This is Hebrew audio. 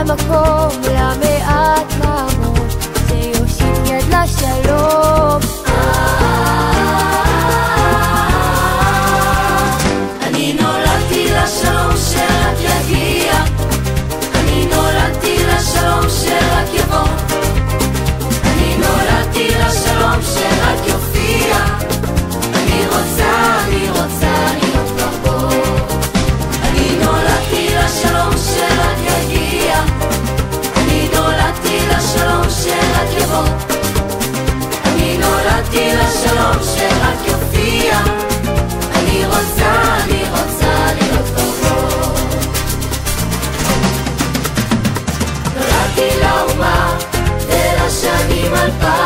מקום למעט למרות שיושיט יד לשלום. אני נולדתי לשלום שרק יגיע, אני נולדתי לשלום שרק יבוא, אני נולדתי לשלום שרק יופיע, אני רוצה להיות כבר פה. אני נולדתי לשלום שרק יגיע, אני נולדתי לשלום שרק יבוא, אני נולדתי לשלום שרק יופיע, אני רוצה להיות כבר פה. נולדתי לאומה ולשנים 2000,